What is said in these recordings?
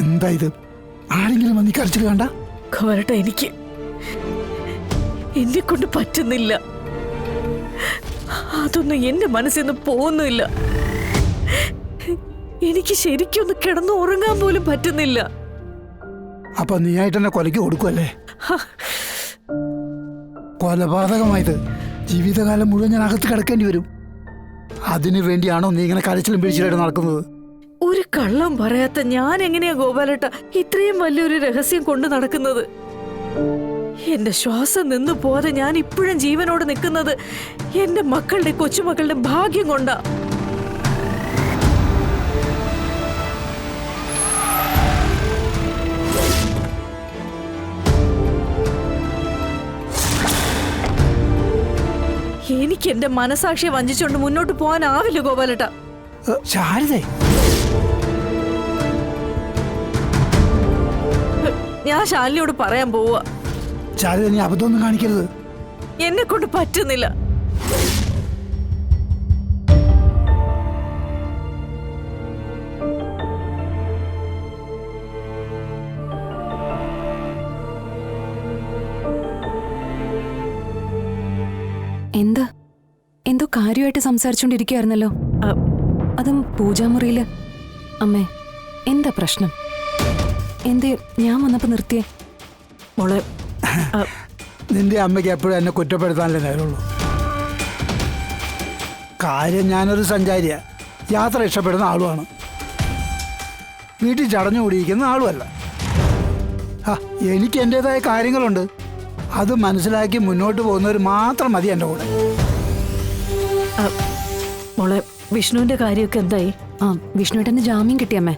എന്താ ഇത്? ആരെങ്കിലും വന്ന് കരച്ചിൽ കണ്ട? വരട്ടെ, എനിക്ക് എന്നെ കൊണ്ട് പറ്റുന്നില്ല. അതൊന്നും എന്റെ മനസ്സിൽ നിന്ന് പോകുന്നില്ല. എനിക്ക് ശരിക്കൊന്ന് കിടന്നു ഉറങ്ങാൻ പോലും പറ്റുന്നില്ല. അപ്പൊ നീയായിട്ട് തന്നെ കൊലയ്ക്ക് കൊടുക്കുമല്ലേ? കൊലപാതകമായത് ജീവിതകാലം മുഴുവൻ ഞാൻ അകത്ത് കിടക്കേണ്ടി വരും. അതിനു വേണ്ടിയാണോ നീ ഇങ്ങനെ കരച്ചിലും പിടിച്ചിലായിട്ട് നടക്കുന്നത്? ഒരു കള്ളം പറയാത്ത ഞാൻ എങ്ങനെയാ ഗോപാലേട്ട ഇത്രയും വലിയൊരു രഹസ്യം കൊണ്ട് നടക്കുന്നത്? എന്റെ ശ്വാസം നിന്നു പോതെ ഞാൻ ഇപ്പോഴും ജീവനോട് നിൽക്കുന്നത് എന്റെ മക്കളുടെ കൊച്ചുമക്കളുടെ ഭാഗ്യം കൊണ്ടാ. എനിക്ക് എന്റെ മനസാക്ഷിയെ വഞ്ചിച്ചുകൊണ്ട് മുന്നോട്ട് പോകാനാവില്ല ഗോപാലേട്ട. ശാരദേ, ഞാൻ ശാലിനിയോട് പറയാൻ പോവാ. ശാരദ, നീ അബദ്ധമൊന്നും കാണിക്കരുത്. എന്നെ കൊണ്ട് പറ്റുന്നില്ല. എന്താ എന്തോ കാര്യമായിട്ട് സംസാരിച്ചോണ്ടിരിക്കുകയായിരുന്നല്ലോ, അതും പൂജാമുറിയില്. അമ്മേ, എന്താ പ്രശ്നം? എന്തേ ഞാൻ വന്നപ്പോ നിർത്തിയേ? മോളെ, നിന്റെ അമ്മയ്ക്ക് എപ്പോഴും എന്നെ കുറ്റപ്പെടുത്താനല്ലേ നേരമുള്ളൂ. കാര്യം ഞാനൊരു സഞ്ചാരിയാ, യാത്ര ഇഷ്ടപ്പെടുന്ന ആളുമാണ്, വീട്ടിൽ ചടഞ്ഞുകൂടിയിരിക്കുന്ന ആളുമല്ല. എനിക്ക് എൻ്റെതായ കാര്യങ്ങളുണ്ട്. അത് മനസ്സിലാക്കി മുന്നോട്ട് പോകുന്നവർ മാത്രം മതി എൻ്റെ കൂടെ. മോളെ, വിഷ്ണുവിന്റെ കാര്യമൊക്കെ എന്തായി? വിഷ്ണുവേട്ടന് ജാമ്യം കിട്ടിയമ്മേ.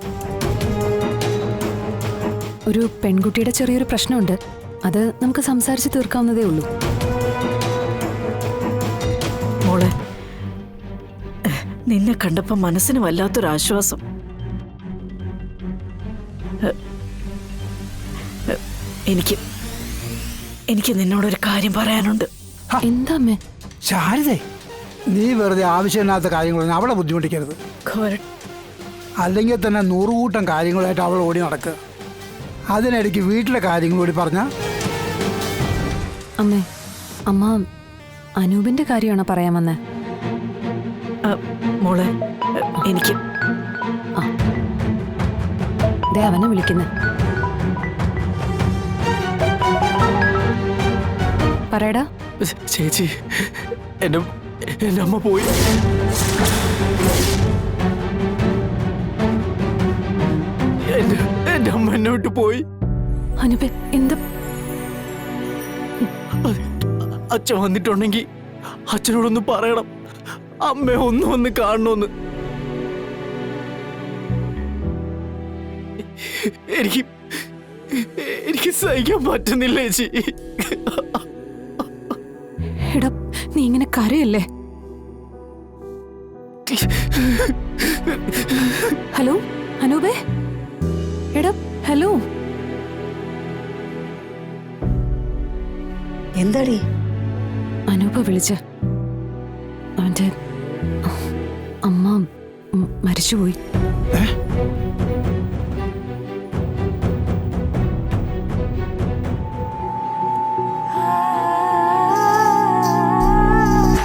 ഒരു പെൺകുട്ടിയുടെ ചെറിയൊരു പ്രശ്നമുണ്ട്, അത് നമുക്ക് സംസാരിച്ച് തീർക്കാവുന്നതേ ഉള്ളൂ. മോളെ, നിന്നെ കണ്ടപ്പോ മനസ്സിന് വല്ലാത്തൊരാശ്വാസം. എനിക്ക് നിന്നോടൊരു കാര്യം പറയാനുണ്ട്. എന്താ അമ്മേ? ശാരദേ, നീ വെറുതെ ആവശ്യമില്ലാത്ത കാര്യങ്ങളൊന്നും അവളെ ബുദ്ധിമുട്ടിക്കരുത്. അല്ലെങ്കിൽ തന്നെ 100 കൂട്ടം കാര്യങ്ങളായിട്ട് അവൾ ഓടി നടക്കുക. അതിനിടയ്ക്ക് വീട്ടിലെ കാര്യങ്ങൾ കൂടി പറഞ്ഞ. അമ്മേ, അമ്മ അനൂപിന്റെ കാര്യമാണോ പറയാൻ വന്നേ? മോളെ, എനിക്ക് അവനെ വിളിക്കുന്നേ. പറയടാ. ചേച്ചി, എന്റെ അമ്മ പോയി. എന്റെ അമ്മ എന്നെ വിട്ടു പോയി. അനുപേ, എന്താ? അച്ഛൻ വന്നിട്ടുണ്ടെങ്കിൽ അച്ഛനോടൊന്ന് പറയണം, അമ്മ ഒന്ന് കാണണമെന്ന്. എനിക്ക് സഹിക്കാൻ പറ്റുന്നില്ല ചേച്ചി. എടാ, നീ ഇങ്ങനെ കരയല്ലേ? ഹലോ അനൂപേ, എടാ ഹലോ. എന്താടി? അനൂപ വിളിച്ച, അവന്റെ അമ്മ മരിച്ചുപോയി.